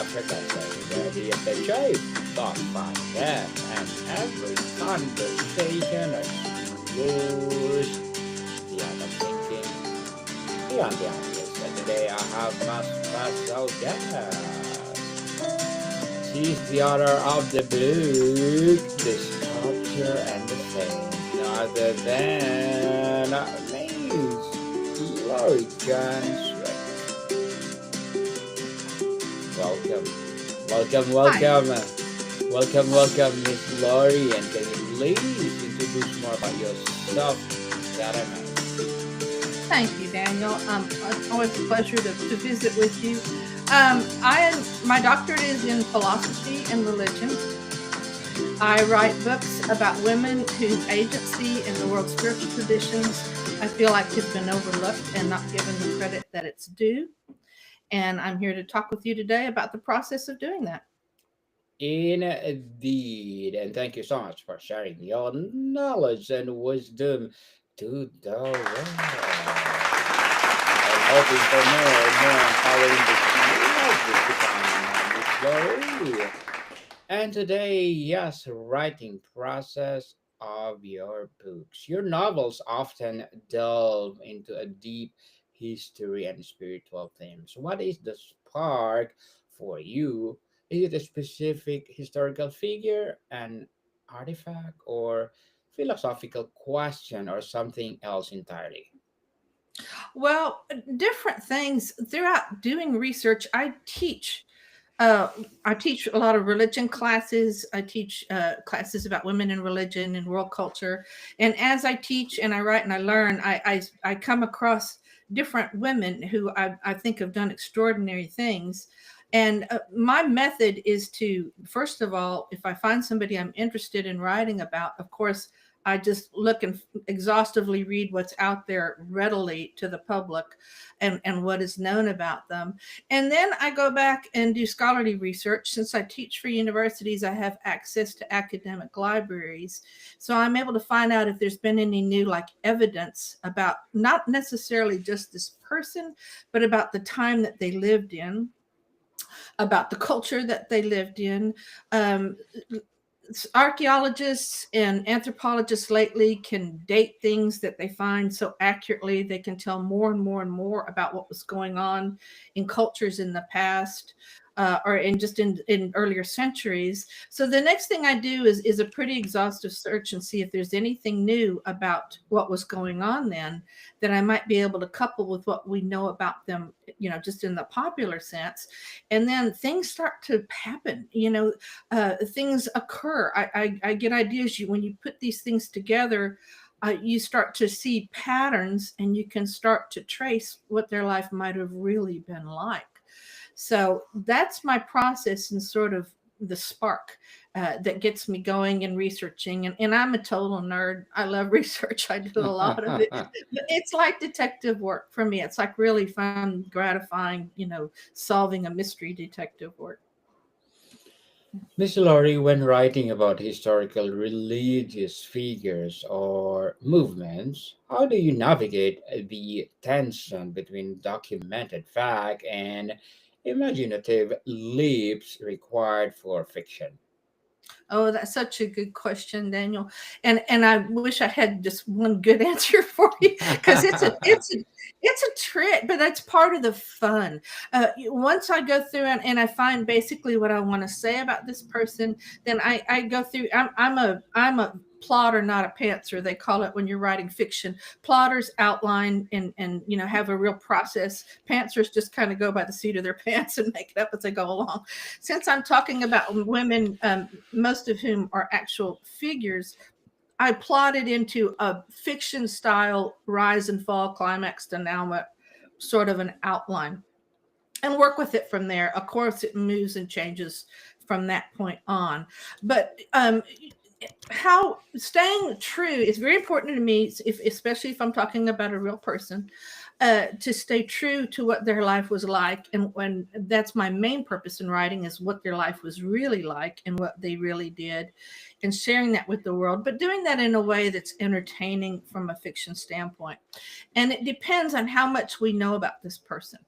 Africa saying the choice thought podcast and every conversation or goes beyond the thinking, beyond the obvious. And today I have my special guest. She's the author of the book, The Sculpture and the Saint, no other than Miss Lori Joan Swick. Welcome, welcome, Hi. welcome, welcome, Miss Lori. And can you please introduce more about yourself? That I know. Thank you, Daniel. It's always a pleasure to visit with you. My doctorate is in philosophy and religion. I write books about women whose agency in the world's spiritual traditions I feel like has been overlooked and not given the credit that it's due. And I'm here to talk with you today about the process of doing that. Indeed, and thank you so much for sharing your knowledge and wisdom to the world. And hoping for more and more empowering the Miss Lori. And today, yes, writing process of your books. Your novels often delve into a deep history and spiritual themes. What is the spark for you? Is it a specific historical figure, an artifact, or philosophical question, or something else entirely? Well, different things throughout doing research, Uh, I teach a lot of religion classes. I teach classes about women in religion and world culture. And as I teach and I write and I learn, I come across different women who I think have done extraordinary things. And my method is to, first of all, if I find somebody I'm interested in writing about, of course, I just look and exhaustively read what's out there readily to the public and what is known about them. And then I go back and do scholarly research. Since I teach for universities, I have access to academic libraries. So I'm able to find out if there's been any new like evidence about not necessarily just this person, but about the time that they lived in, about the culture that they lived in. Um, Archaeologists and anthropologists lately can date things that they find so accurately. They can tell more and more and more about what was going on in cultures in the past, or in earlier centuries. So the next thing I do is a pretty exhaustive search and see if there's anything new about what was going on then that I might be able to couple with what we know about them, just in the popular sense. And then things start to happen. Things occur. I get ideas. When you put these things together, you start to see patterns, and you can start to trace what their life might have really been like. So that's my process and sort of the spark that gets me going and researching. And I'm a total nerd. I love research. I do a lot of it. But it's like detective work for me. It's like really fun, gratifying, solving a mystery detective work. Miss Laurie, when writing about historical religious figures or movements, how do you navigate the tension between documented fact and imaginative leaps required for fiction? Oh, that's such a good question, Daniel. And I wish I had just one good answer for you because it's a trick, but that's part of the fun. Once I go through and I find basically what I want to say about this person, then I go through. I'm a plotter, not a pantser. They call it when you're writing fiction. Plotters outline and have a real process. Pantsers just kind of go by the seat of their pants and make it up as they go along. Since I'm talking about women, most of whom are actual figures, I plotted into a fiction style rise and fall, climax, denouement, sort of an outline, and work with it from there. Of course, it moves and changes from that point on. But how staying true is very important to me, especially if I'm talking about a real person, to stay true to what their life was like. And when that's my main purpose in writing is what their life was really like and what they really did, and sharing that with the world, but doing that in a way that's entertaining from a fiction standpoint. And it depends on how much we know about this person.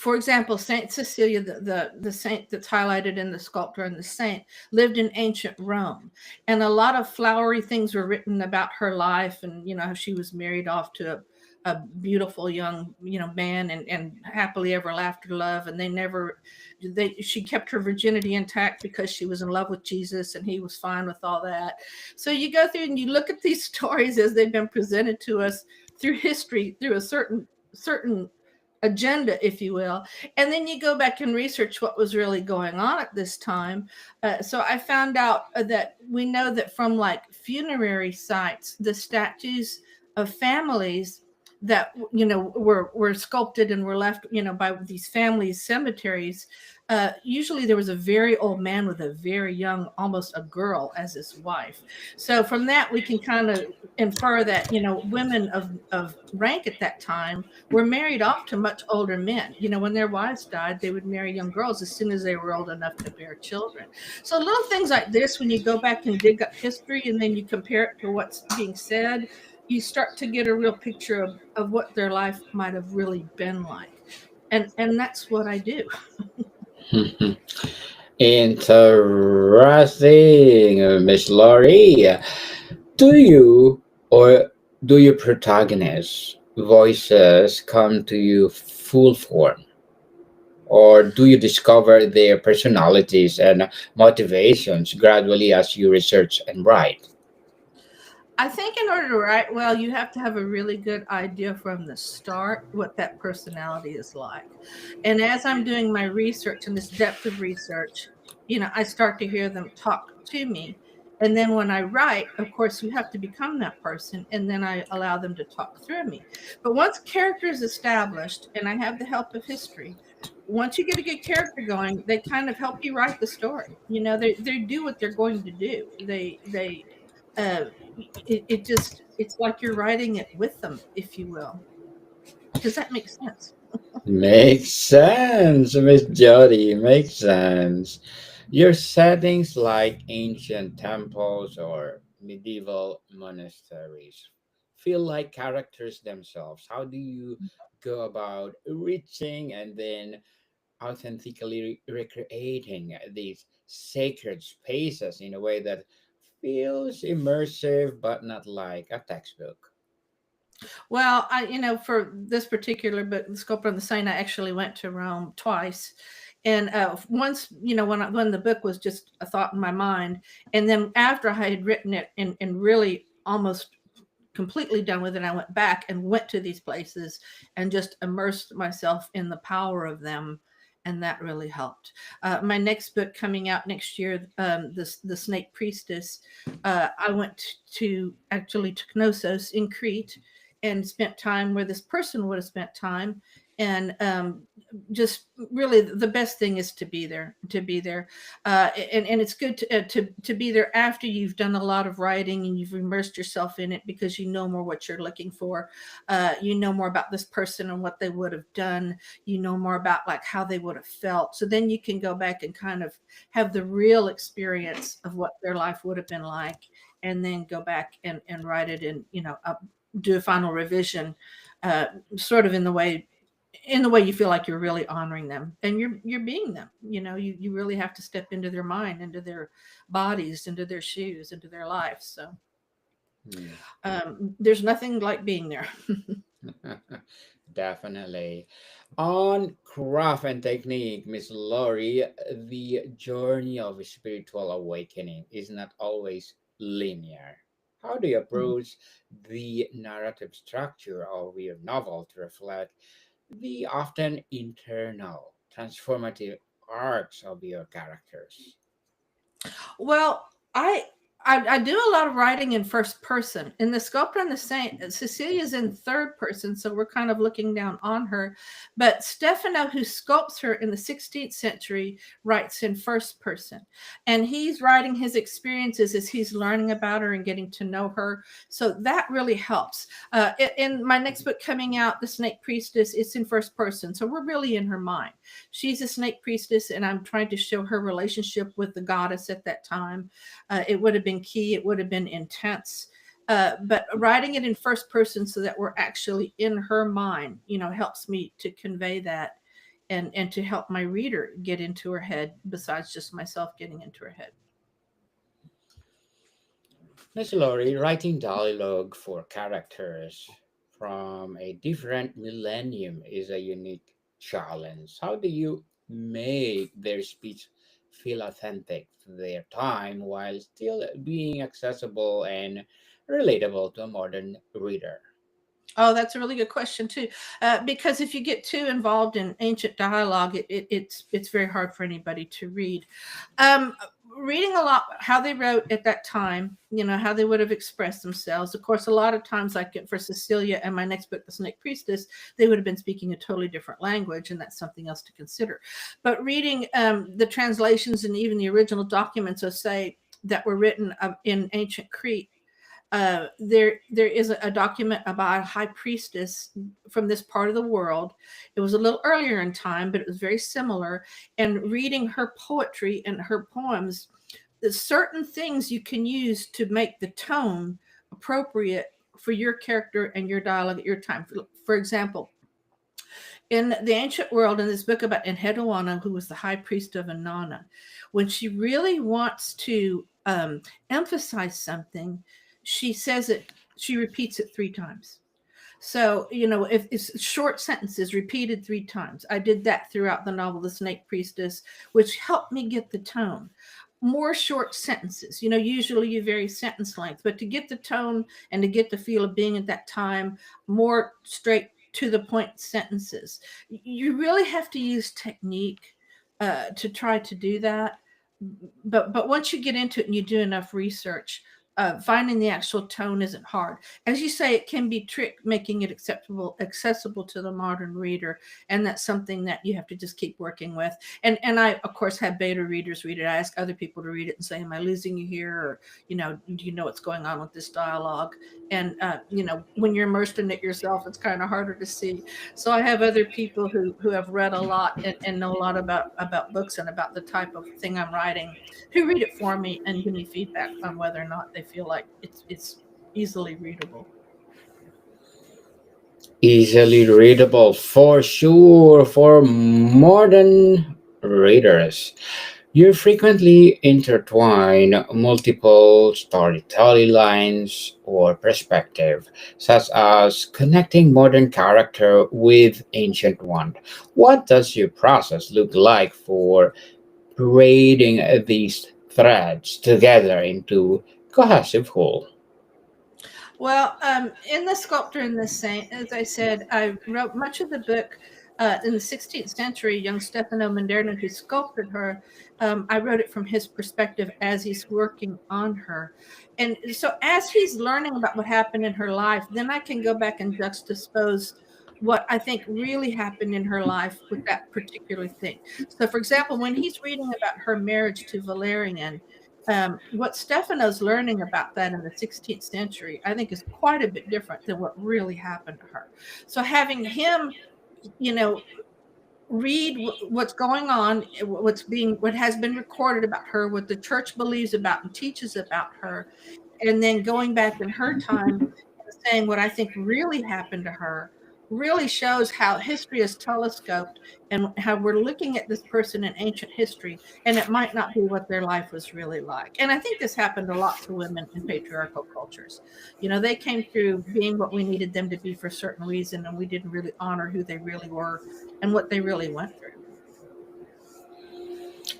For example, Saint Cecilia, the saint that's highlighted in the sculpture and the saint, lived in ancient Rome, and a lot of flowery things were written about her life, and how she was married off to a beautiful young man, and happily ever after love, and she kept her virginity intact because she was in love with Jesus, and he was fine with all that. So you go through and you look at these stories as they've been presented to us through history, through a certain agenda, if you will, and then you go back and research what was really going on at this time. So I found out that we know that from like funerary sites, the statues of families that were sculpted and were left by these families cemeteries. Usually there was a very old man with a very young, almost a girl, as his wife. So from that we can kind of infer that women of rank at that time were married off to much older men. When their wives died, they would marry young girls as soon as they were old enough to bear children. So little things like this, when you go back and dig up history and then you compare it to what's being said, you start to get a real picture of what their life might have really been like. And that's what I do. Interesting, Miss Laurie. Do you or do your protagonists' voices come to you full form? Or do you discover their personalities and motivations gradually as you research and write? I think in order to write well, you have to have a really good idea from the start what that personality is like. And as I'm doing my research and this depth of research, I start to hear them talk to me. And then when I write, of course, you have to become that person. And then I allow them to talk through me. But once character is established, and I have the help of history, once you get a good character going, they kind of help you write the story. They do what they're going to do. Uh, it's like you're writing it with them, if you will. Does that make sense? Makes sense, Miss Jody. Makes sense. Your settings like ancient temples or medieval monasteries feel like characters themselves. How do you go about reaching and then authentically recreating these sacred spaces in a way that feels immersive but not like a textbook? Well, for this particular book, The Sculptor and the Saint, I actually went to Rome twice. And once, when the book was just a thought in my mind. And then after I had written it and really almost completely done with it, I went back and went to these places and just immersed myself in the power of them. And that really helped. My next book coming out next year, the Snake Priestess, I went to actually to Knossos in Crete and spent time where this person would have spent time. And just really the best thing is to be there, and it's good to be there after you've done a lot of writing and you've immersed yourself in it, because you know more what you're looking for. You know more about this person and what they would have done. You know more about like how they would have felt, so then you can go back and kind of have the real experience of what their life would have been like, and then go back and write it, and do a final revision, uh, sort of in the way you feel like you're really honoring them and you're being them. You really have to step into their mind, into their bodies, into their shoes, into their life. So Hmm. there's nothing like being there. Definitely. On craft and technique, Miss Laurie, the journey of spiritual awakening is not always linear. How do you approach the narrative structure of your novel to reflect the often internal, transformative arcs of your characters? Well, I do a lot of writing in first person. In The Sculptor and the Saint, Cecilia's in third person, so we're kind of looking down on her. But Stefano, who sculpts her in the 16th century, writes in first person. And he's writing his experiences as he's learning about her and getting to know her. So that really helps. In my next book coming out, The Snake Priestess, it's in first person. So we're really in her mind. She's a snake priestess, and I'm trying to show her relationship with the goddess at that time. It would have been key, it would have been intense. But writing it in first person so that we're actually in her mind, helps me to convey that. and to help my reader get into her head besides just myself getting into her head. Miss Laurie, writing dialogue for characters from a different millennium is a unique challenge. How do you make their speech feel authentic to their time while still being accessible and relatable to a modern reader? Oh, that's a really good question too, because if you get too involved in ancient dialogue, it's very hard for anybody to read. Um, Reading a lot how they wrote at that time, how they would have expressed themselves. Of course, a lot of times, like for Cecilia and my next book, The Snake Priestess, they would have been speaking a totally different language, and that's something else to consider. But reading the translations and even the original documents of, say, that were written in ancient Crete, there is a document about a high priestess from this part of the world. It was a little earlier in time, but it was very similar. And reading her poetry and her poems, there's certain things you can use to make the tone appropriate for your character and your dialogue at your time. For example, in the ancient world, in this book about Enheduanna, who was the high priest of Inanna, when she really wants to emphasize something, she says it, she repeats it 3 times. So, if it's short sentences repeated 3 times, I did that throughout the novel, The Snake Priestess, which helped me get the tone. More short sentences, usually you vary sentence length, but to get the tone and to get the feel of being at that time, more straight to the point sentences. You really have to use technique to try to do that. But once you get into it and you do enough research, finding the actual tone isn't hard. As you say, it can be trick making it accessible to the modern reader, and that's something that you have to just keep working with. And I, of course, have beta readers read it. I ask other people to read it and say, "Am I losing you here?" Or, "Do you know what's going on with this dialogue?" And when you're immersed in it yourself, it's kind of harder to see. So I have other people who have read a lot and know a lot about books and about the type of thing I'm writing, who read it for me and give me feedback on whether or not they feel like it's easily readable. Easily readable for sure for modern readers. You frequently intertwine multiple storytelling lines or perspective, such as connecting modern character with ancient one. What does your process look like for braiding these threads together into cohesive whole? Well, in The Sculptor and the Saint, as I said, I wrote much of the book in the 16th century. Young Stefano Maderno, who sculpted her, I wrote it from his perspective as he's working on her. And so, as he's learning about what happened in her life, then I can go back and juxtapose what I think really happened in her life with that particular thing. So, for example, when he's reading about her marriage to Valerian, what Stefano's learning about that in the 16th century, I think, is quite a bit different than what really happened to her. So having him, you know, read what's going on, what has been recorded about her, what the church believes about and teaches about her, and then going back in her time and saying what I think really happened to her really shows how history is telescoped and how we're looking at this person in ancient history, and it might not be what their life was really like. And I think this happened a lot to women in patriarchal cultures. They came through being what we needed them to be for a certain reason, and we didn't really honor who they really were and what they really went through.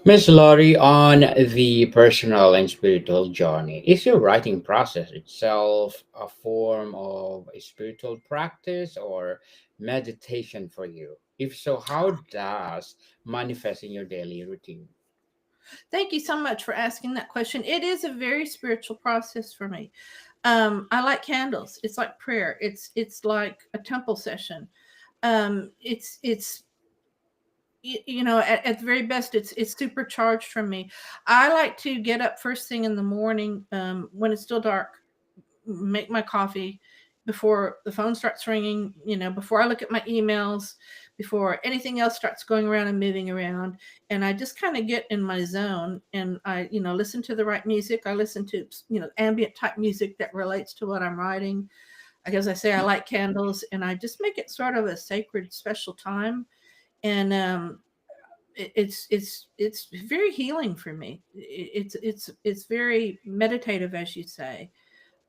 Miss Laurie, on the personal and spiritual journey, is your writing process itself a form of a spiritual practice or meditation for you? If so, how does manifest in your daily routine? Thank you so much for asking that question. It is a very spiritual process for me. I like candles. It's like prayer. It's like a temple session. It's at the very best, it's supercharged from me. I like to get up first thing in the morning, when it's still dark, make my coffee before the phone starts ringing, before I look at my emails, before anything else starts going around and moving around. And I just kind of get in my zone, and I, listen to the right music. I listen to, ambient type music that relates to what I'm writing. Like, as I say, I like candles, and I just make it sort of a sacred, special time. and it's very healing for me. It's very meditative, as you say.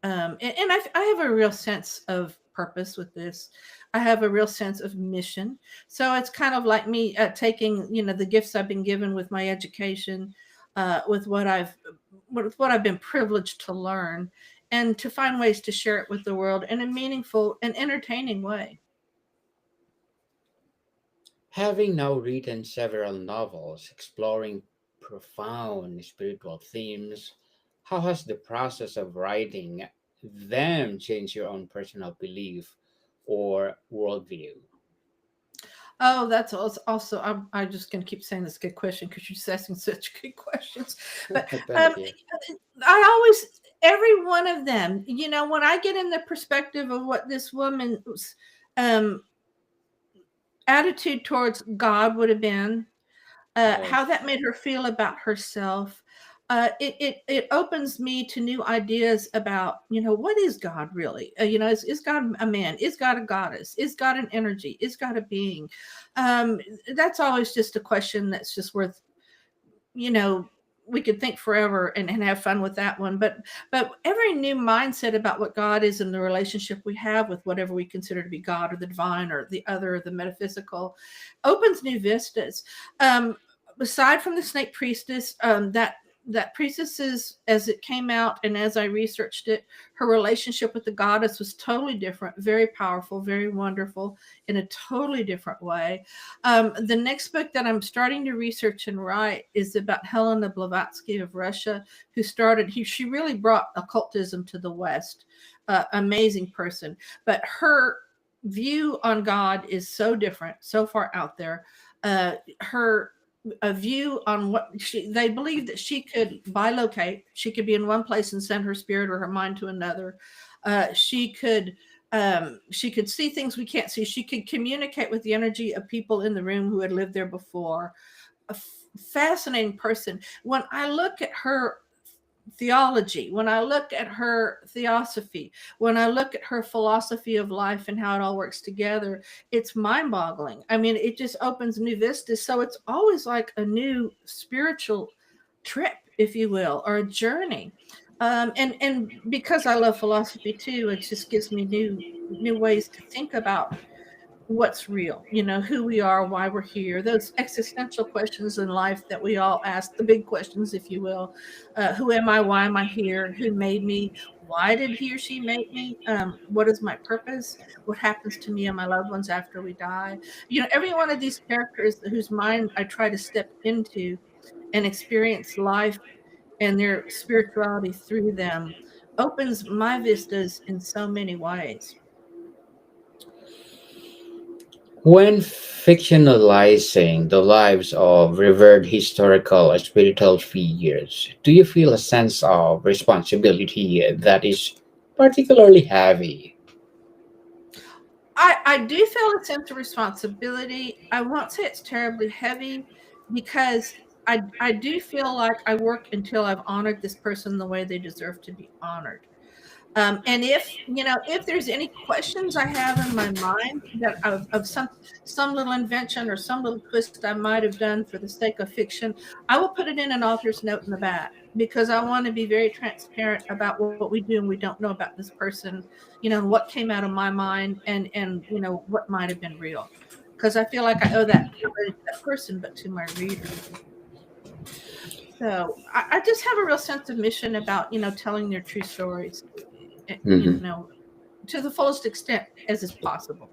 And I have a real sense of purpose with this. I have a real sense of mission. So it's kind of like me taking, the gifts I've been given with my education, with what I've been privileged to learn, and to find ways to share it with the world in a meaningful and entertaining way. Having now written several novels exploring profound spiritual themes, how has the process of writing them changed your own personal belief or worldview? Oh, that's also. I'm just going to keep saying this good question because you're just asking such good questions. But um, Thank you. I always, every one of them, when I get in the perspective of what this woman's um, attitude towards God would have been, how Yes. that made her feel about herself. It opens me to new ideas about, what is God really? Is God a man? Is God a goddess? Is God an energy? Is God a being? Um, that's always just a question that's just worth, you know, we could think forever and have fun with that one. But every new mindset about what God is and the relationship we have with whatever we consider to be God or the divine or the other or the metaphysical opens new vistas. Aside from the snake priestess, that priestesses, as it came out and as I researched it, her relationship with the goddess was totally different, very powerful, very wonderful in a totally different way. The next book that I'm starting to research and write is about Helena Blavatsky of Russia, who she really brought occultism to the West. Amazing person. But her view on God is so different, so far out there. Her a view on what they believe that she could bilocate. She could be in one place and send her spirit or her mind to another. She could see things we can't see. She could communicate with the energy of people in the room who had lived there before. Fascinating person. When I look at her theology, when I look at her theosophy, when I look at her philosophy of life and how it all works together, it's mind boggling. I mean, it just opens new vistas. So it's always like a new spiritual trip, if you will, or a journey. And because I love philosophy too, it just gives me new ways to think about what's real, who we are, why we're here, those existential questions in life that we all ask, the big questions, if you will. Who am I? Why am I here? Who made me? Why did he or she make me? What is my purpose? What happens to me and my loved ones after we die? Every one of these characters whose mind I try to step into and experience life and their spirituality through them opens my vistas in so many ways. When fictionalizing the lives of revered historical or spiritual figures, do you feel a sense of responsibility that is particularly heavy? I do feel a sense of responsibility. I won't say it's terribly heavy because I do feel like I work until I've honored this person the way they deserve to be honored. And if there's any questions I have in my mind that of some little invention or some little twist I might have done for the sake of fiction, I will put it in an author's note in the back because I want to be very transparent about what we do and we don't know about this person, and what came out of my mind and what might have been real. Because I feel like I owe that not only to that person but to my reader. So I just have a real sense of mission about telling their true stories, eh, you Mhm. know, to the fullest extent as is possible.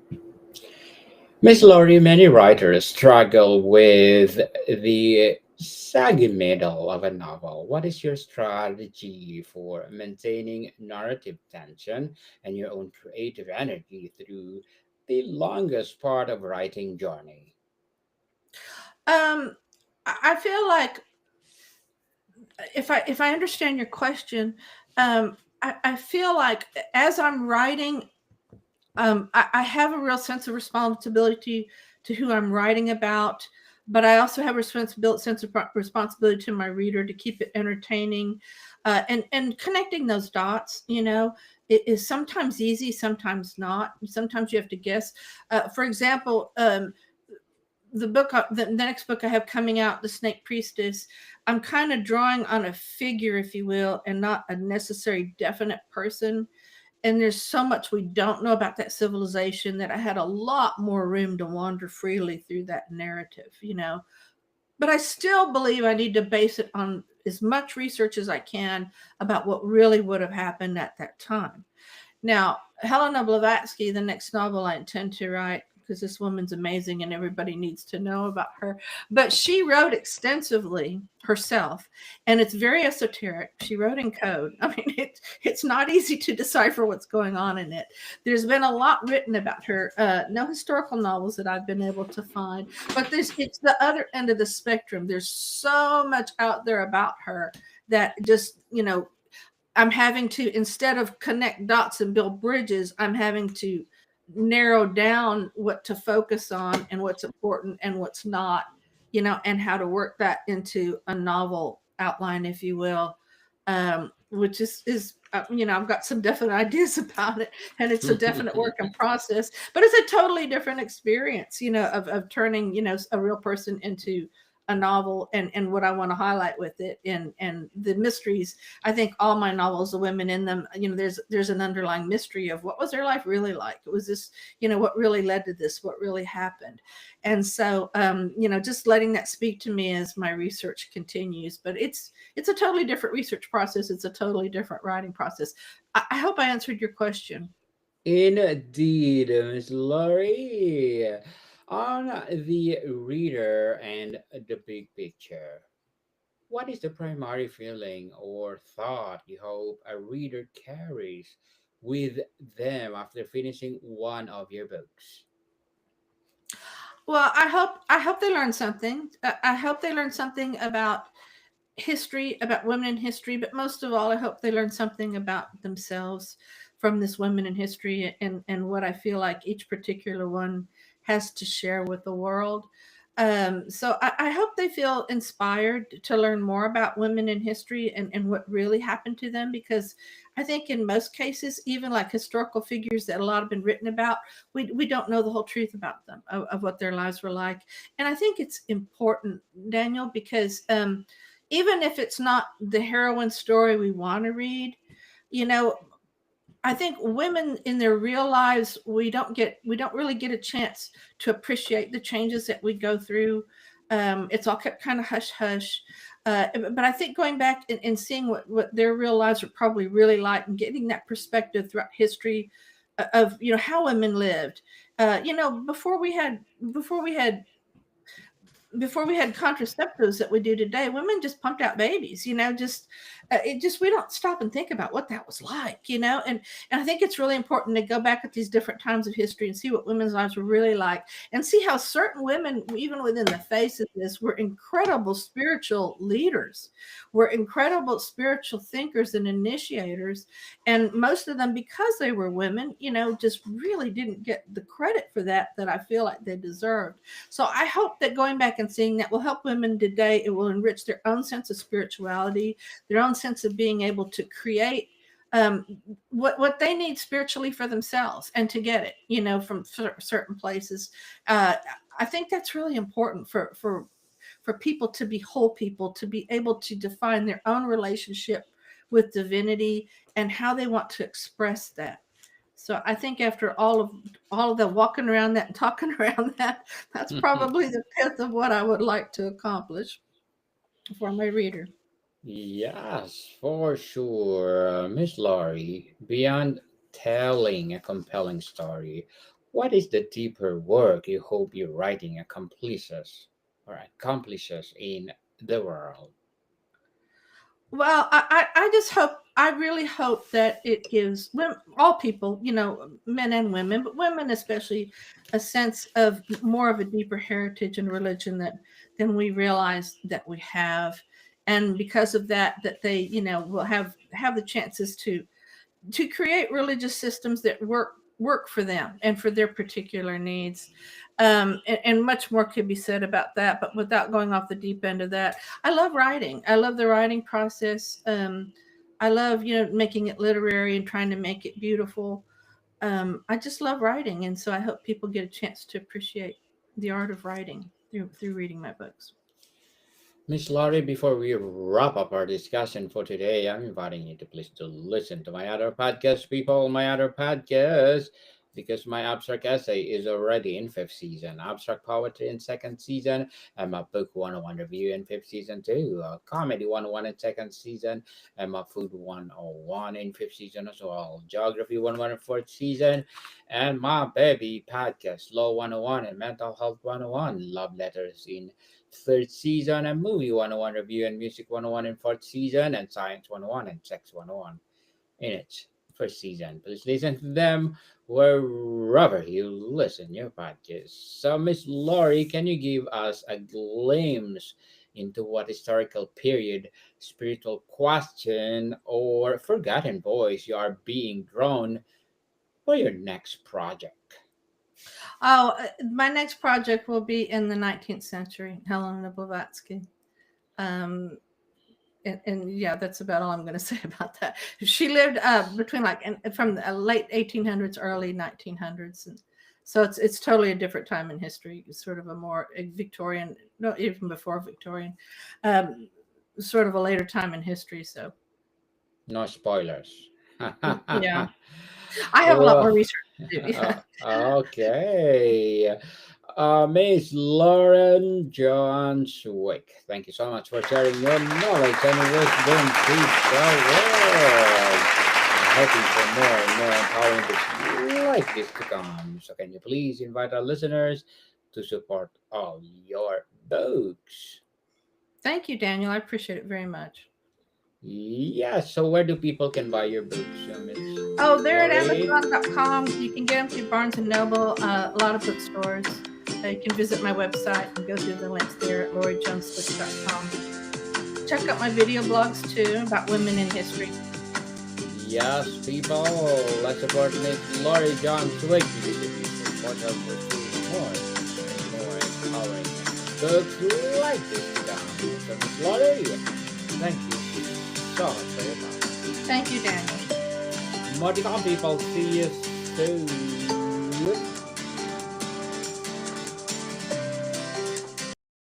Miss Laurie, many writers struggle with the saggy middle of a novel. What is your strategy for maintaining narrative tension and your own creative energy through the longest part of writing journey? Um, I feel like if I understand your question, I feel like as I'm writing, I have a real sense of responsibility to who I'm writing about, but I also have a sense of responsibility to my reader to keep it entertaining, and connecting those dots. It is sometimes easy, sometimes not. Sometimes you have to guess. For example, the next book I have coming out, The Snake Priestess, I'm kind of drawing on a figure, if you will, and not a necessary definite person. And there's so much we don't know about that civilization that I had a lot more room to wander freely through that narrative, you know. But I still believe I need to base it on as much research as I can about what really would have happened at that time. Now, Helena Blavatsky, the next novel I intend to write, because this woman's amazing and everybody needs to know about her. But she wrote extensively herself, and it's very esoteric. She wrote in code. I mean, it's not easy to decipher what's going on in it. There's been a lot written about her. No historical novels that I've been able to find, but it's the other end of the spectrum. There's so much out there about her that just, you know, I'm having to, instead of connect dots and build bridges, I'm having to narrow down what to focus on and what's important and what's not, you know, and how to work that into a novel outline, if you will. Which is you know, I've got some definite ideas about it, and it's a definite work in process, but it's a totally different experience, you know, of turning, you know, a real person into a novel, and what I want to highlight with it, and the mysteries. I think all my novels, the women in them, you know, there's an underlying mystery of what was their life really like. It was this, you know, what really led to this, what really happened. And so, you know, just letting that speak to me as my research continues. But it's a totally different research process. It's a totally different writing process. I hope I answered your question. Indeed, Miss Lori. On the reader and the big picture, what is the primary feeling or thought you hope a reader carries with them after finishing one of your books? Well, I hope they learn something. I hope they learn something about history, about women in history, but most of all, I hope they learn something about themselves from this women in history, and what I feel like each particular one has to share with the world. So I hope they feel inspired to learn more about women in history, and what really happened to them, because I think in most cases, even like historical figures that a lot have been written about, we don't know the whole truth about them, of what their lives were like. And I think it's important, Daniel, because even if it's not the heroine story we want to read, you know, I think women in their real lives, we don't really get a chance to appreciate the changes that we go through. It's all kept kind of hush hush. But I think going back and seeing what their real lives are probably really like, and getting that perspective throughout history of, you know, how women lived. You know, before we had contraceptives that we do today, women just pumped out babies, you know, just it just, we don't stop and think about what that was like, you know. And I think it's really important to go back at these different times of history and see what women's lives were really like, and see how certain women, even within the face of this, were incredible spiritual leaders, were incredible spiritual thinkers and initiators. And most of them, because they were women, you know, just really didn't get the credit for that I feel like they deserved. So I hope that going back and seeing that will help women today. It will enrich their own sense of spirituality, their own sense of being able to create um, what they need spiritually for themselves, and to get it, you know, from certain places. Uh, I think that's really important for people to be whole people, to be able to define their own relationship with divinity and how they want to express that. So I think after all of the walking around that and talking around that, that's probably the pith of what I would like to accomplish for my reader. Yes, for sure. Miss Laurie, beyond telling a compelling story, what is the deeper work you hope your writing accomplishes in the world? Well, I just hope, I really hope that it gives women, all people, you know, men and women, but women especially, a sense of more of a deeper heritage and religion that than we realize that we have. And because of that, that they, you know, will have the chances to create religious systems that work for them and for their particular needs. And much more could be said about that, but without going off the deep end of that, I love writing. I love the writing process. I love, you know, making it literary and trying to make it beautiful. I just love writing, and so I hope people get a chance to appreciate the art of writing through reading my books. Miss Lori, before we wrap up our discussion for today, I'm inviting you to please to listen to my other podcast, people, my other podcast, because my abstract essay is already in fifth season, abstract poetry in second season, and my book 101 review in fifth season too, comedy 101 in second season, and my food 101 in fifth season as well, geography 101 in fourth season, and my baby podcast, law 101 and mental health 101, love letters in third season, and movie 101 review and music 101 in fourth season, and science 101 and sex 101 in its first season. Please listen to them wherever you listen your podcast. So, Miss Lori, can you give us a glimpse into what historical period, spiritual question, or forgotten voice you are being drawn for your next project? Oh, my next project will be in the 19th century, Helena Blavatsky. Um, and yeah, that's about all I'm going to say about that. She lived between from the late 1800s, early 1900s, and so it's totally a different time in history. It's sort of a more Victorian, no, even before Victorian, sort of a later time in history. So No spoilers. yeah, I have a lot more Well, research to do. Yeah. okay. Miss Lauren Joan Swick, thank you so much for sharing your knowledge and wisdom to the world. I'm hoping for more and more empowering books like this to come. So, can you please invite our listeners to support all your books? Thank you, Daniel. I appreciate it very much. Yeah, so where do people can buy your books, Miss Oh, they're at Lori? Amazon.com. You can get them through Barnes and Noble, a lot of bookstores. You can visit my website and go through the links there at LoriJoanSwick.com. Check out my video blogs too about women in history. Yes, people, let's support Miss Lori Joan Swick because if you support her for more and more empowering books like this down. So, Miss Lori, thank you so much for your time. Thank you, Daniel. More to come, people. See you soon.